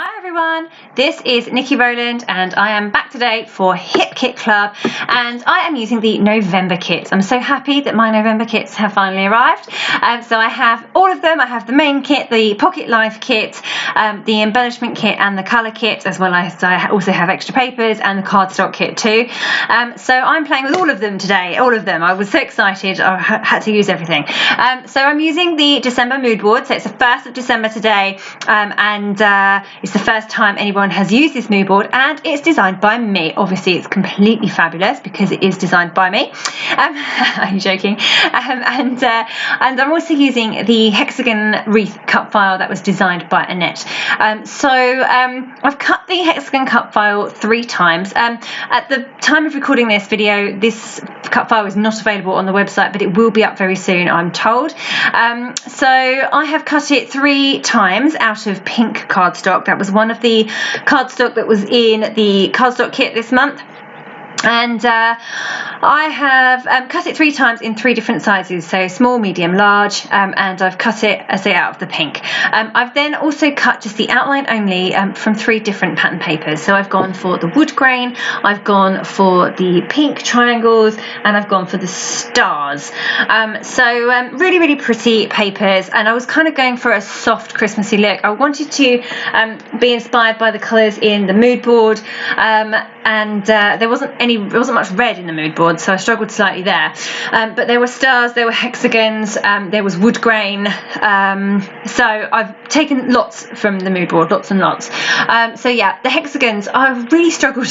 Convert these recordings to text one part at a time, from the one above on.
Hi everyone, this is Niki Rowland and I am back today for Hip Kit Club and I am using the November kits. I'm so happy that my November kits have finally arrived. So I have all of them. I have the main kit, the Pocket Life kit, the Embellishment Kit and the Colour kit, as well as I also have extra papers and the cardstock kit too. So I'm playing with all of them today, all of them. I was so excited, I had to use everything. So I'm using the December mood board, so it's the 1st of December today and it's the first time anyone has used this mood board and it's designed by me. Obviously it's completely fabulous because it is designed by me. I'm joking. And I'm also using the hexagon wreath cut file that was designed by Annette. I've cut the hexagon cut file 3 times. At the time of recording this video, this cut file is not available on the website, but it will be up very soon, I'm told. So I have cut it 3 times out of pink cardstock. That was one of the cardstock that was in the cardstock kit this month. And I have cut it 3 times in 3 different sizes, so small, medium, large, and I've cut it, I say, out of the pink. I've then also cut just the outline only from 3 different pattern papers. So I've gone for the wood grain, I've gone for the pink triangles, and I've gone for the stars. Really, really pretty papers, and I was kind of going for a soft Christmassy look. I wanted to be inspired by the colours in the mood board, and there wasn't much red in the mood board, so I struggled slightly there. But there were stars, there were hexagons, there was wood grain. So I've taken lots from the mood board, lots and lots. So yeah, the hexagons, I've really struggled.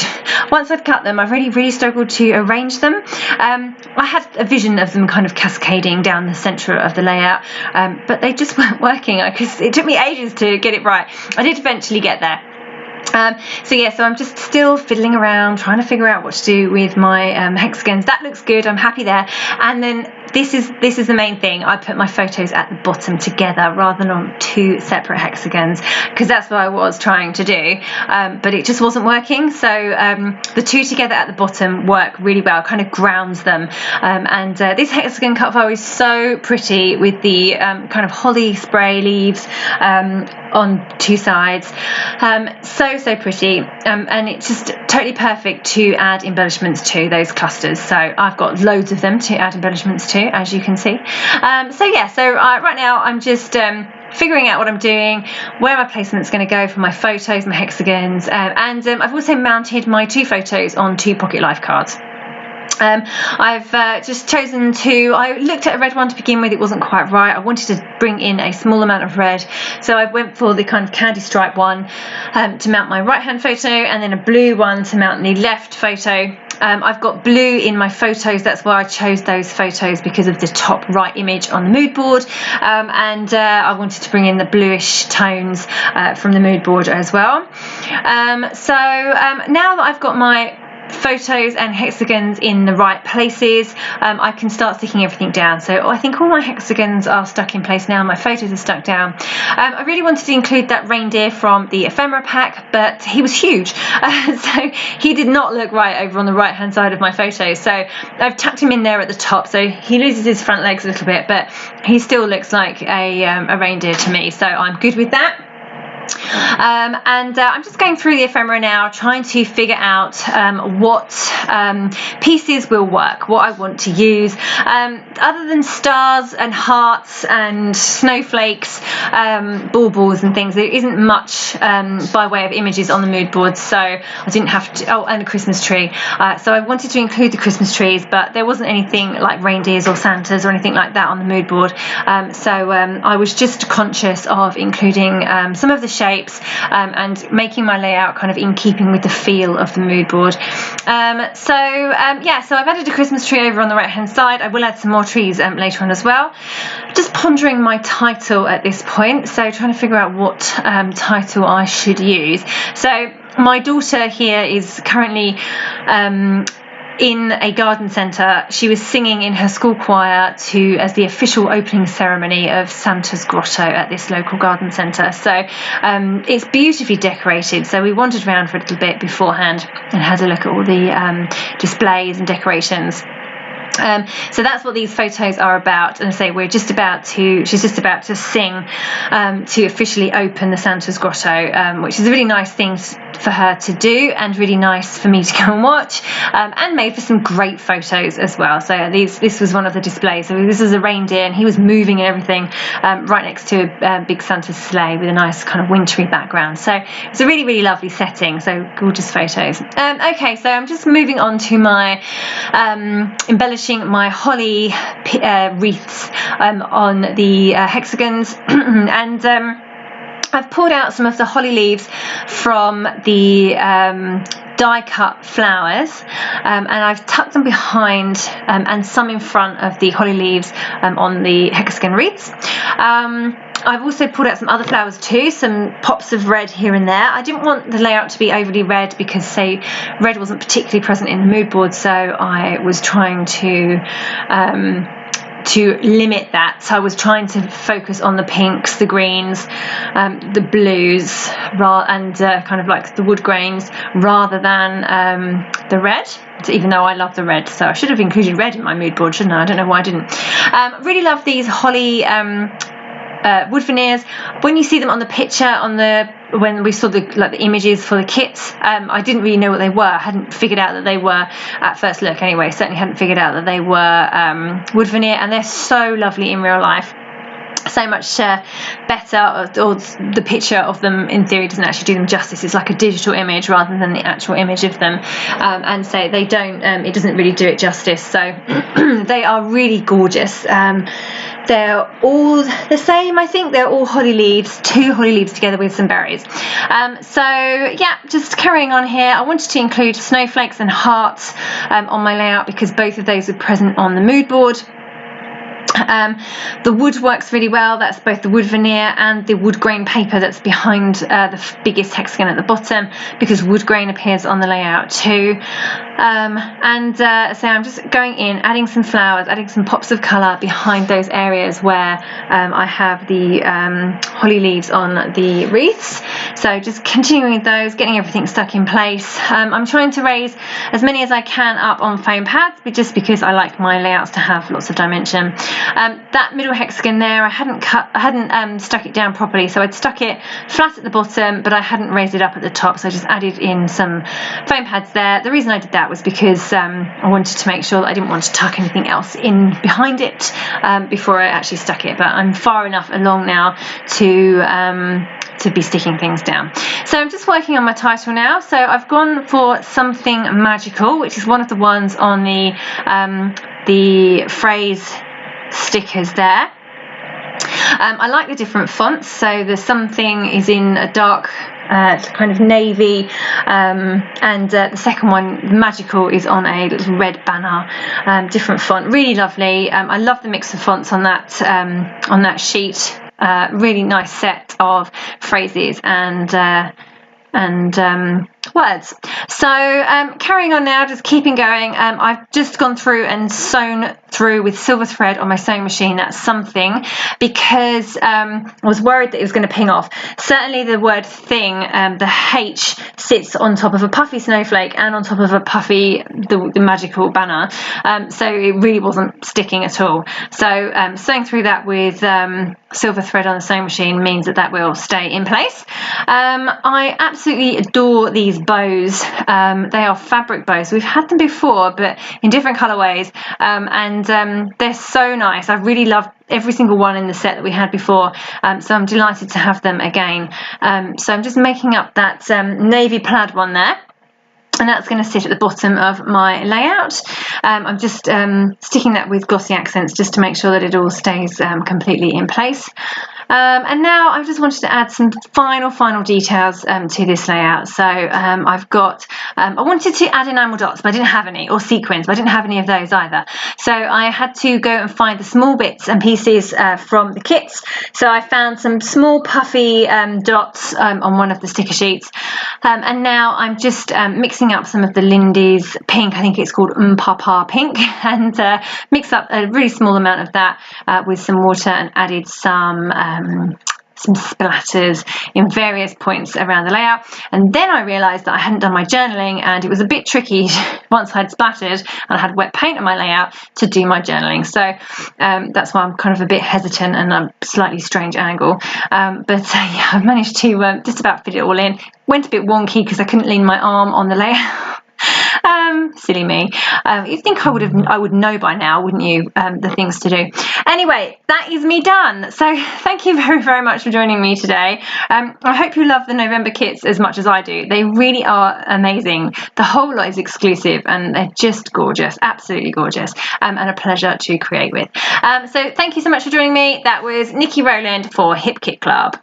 Once I've cut them, I've really struggled to arrange them. I had a vision of them kind of cascading down the centre of the layout, but they just weren't working because it took me ages to get it right. I did eventually get there. So I'm just still fiddling around trying to figure out what to do with my hexagons. That looks good, I'm happy there. And then this is the main thing. I put my photos at the bottom together rather than on 2 separate hexagons, because that's what I was trying to do, but it just wasn't working. So the 2 together at the bottom work really well, kind of grounds them. This hexagon cut file is so pretty with the kind of holly spray leaves on 2 sides. So pretty, and it's just totally perfect to add embellishments to those clusters. So I've got loads of them to add embellishments to, as you can see. Right now I'm just figuring out what I'm doing, where my placement's going to go for my photos, my hexagons, and I've also mounted my 2 photos on 2 Pocket Life cards. I've just chosen I looked at a red one to begin with. It wasn't quite right. I wanted to bring in a small amount of red, so I went for the kind of candy stripe one to mount my right hand photo, and then a blue one to mount the left photo. I've got blue in my photos, that's why I chose those photos, because of the top right image on the mood board, I wanted to bring in the bluish tones from the mood board as well. Now that I've got my photos and hexagons in the right places, I can start sticking everything down. So I think all my hexagons are stuck in place now, my photos are stuck down. I really wanted to include that reindeer from the ephemera pack, but he was huge, so he did not look right over on the right hand side of my photos. So I've tucked him in there at the top, so he loses his front legs a little bit, but he still looks like a reindeer to me, so I'm good with that. I'm just going through the ephemera now, trying to figure out what pieces will work, what I want to use. Other than stars and hearts and snowflakes, baubles and things, there isn't much by way of images on the mood board, so I didn't have to. Oh, and a Christmas tree. So I wanted to include the Christmas trees, but there wasn't anything like reindeers or Santas or anything like that on the mood board. I was just conscious of including some of the shapes and making my layout kind of in keeping with the feel of the mood board. So I've added a Christmas tree over on the right hand side. I will add some more trees later on as well. Just pondering my title at this point, so trying to figure out what title I should use. So my daughter here is currently in a garden centre. She was singing in her school choir as the official opening ceremony of Santa's Grotto at this local garden centre. So it's beautifully decorated. So we wandered around for a little bit beforehand and had a look at all the displays and decorations. So that's what these photos are about. And I say she's just about to sing to officially open the Santa's Grotto, which is a really nice thing for her to do, and really nice for me to go and watch, and made for some great photos as well. So this was one of the displays. So this is a reindeer, and he was moving and everything right next to a big Santa's sleigh with a nice kind of wintry background. So it's a really, really lovely setting. So gorgeous photos. Okay, so I'm just moving on to my embellishing my holly wreaths on the hexagons, and I've pulled out some of the holly leaves from the die cut flowers, and I've tucked them behind and some in front of the holly leaves on the hexagon wreaths. I've also pulled out some other flowers too, some pops of red here and there. I didn't want the layout to be overly red because, say, red wasn't particularly present in the mood board, so I was trying to limit that. So I was trying to focus on the pinks, the greens, the blues, and kind of like the wood grains, rather than the red. So even though I love the red, so I should have included red in my mood board, shouldn't I? I don't know why I didn't. Really love these holly wood veneers. When you see them on the picture, when we saw the images for the kits, I didn't really know what they were. I hadn't figured out that they were, at first look anyway, certainly hadn't figured out that they were wood veneer, and they're so lovely in real life. So much better, or the picture of them in theory doesn't actually do them justice. It's like a digital image rather than the actual image of them, and so it doesn't really do it justice. So they are really gorgeous. They're all the same, I think. They're all holly leaves, 2 holly leaves together with some berries. So yeah, just carrying on here. I wanted to include snowflakes and hearts on my layout because both of those are present on the mood board. The wood works really well. That's both the wood veneer and the wood grain paper that's behind the biggest hexagon at the bottom, because wood grain appears on the layout too. So I'm just going in, adding some flowers, adding some pops of colour behind those areas where I have the holly leaves on the wreaths. So just continuing with those, getting everything stuck in place. I'm trying to raise as many as I can up on foam pads, but just because I like my layouts to have lots of dimension. That middle hexagon there, I hadn't stuck it down properly, so I'd stuck it flat at the bottom, but I hadn't raised it up at the top, so I just added in some foam pads there. The reason I did that was because I wanted to make sure that I didn't want to tuck anything else in behind it before I actually stuck it, but I'm far enough along now to be sticking things down. So I'm just working on my title now. So I've gone for Something Magical, which is one of the ones on the phrase stickers there. I like the different fonts. So the something is in a dark kind of navy, and the second one, magical, is on a little red banner, different font, really lovely. I love the mix of fonts on that sheet. Really nice set of phrases and words. So carrying on now, just keeping going. I've just gone through and sewn through with silver thread on my sewing machine. That's something, because I was worried that it was going to ping off. Certainly the word thing, the H sits on top of a puffy snowflake and on top of a puffy the magical banner, so it really wasn't sticking at all. So sewing through that with silver thread on the sewing machine means that will stay in place. I absolutely adore these bows. They are fabric bows. We've had them before, but in different colorways, and they're so nice. I really love every single one in the set that we had before, so I'm delighted to have them again. So I'm just making up that navy plaid one there, and that's going to sit at the bottom of my layout. I'm just sticking that with glossy accents just to make sure that it all stays completely in place. And now I just wanted to add some final details to this layout. So I wanted to add enamel dots, but I didn't have any, or sequins, but I didn't have any of those either. So I had to go and find the small bits and pieces from the kits. So I found some small puffy dots on one of the sticker sheets. And now I'm just mixing up some of the Lindy's pink, I think it's called Papa pink, and mix up a really small amount of that with some water, and added some some splatters in various points around the layout. And then I realised that I hadn't done my journaling, and it was a bit tricky once I'd splattered and I had wet paint on my layout to do my journaling. So that's why I'm kind of a bit hesitant and a slightly strange angle. Yeah, I've managed to just about fit it all in. Went a bit wonky because I couldn't lean my arm on the layout. Silly me. You'd think I would know by now, wouldn't you, the things to do. Anyway, that is me done. So thank you very, very much for joining me today. I hope you love the November kits as much as I do. They really are amazing. The whole lot is exclusive and they're just gorgeous, absolutely gorgeous, and a pleasure to create with. So thank you so much for joining me. That was Niki Rowland for Hip Kit Club.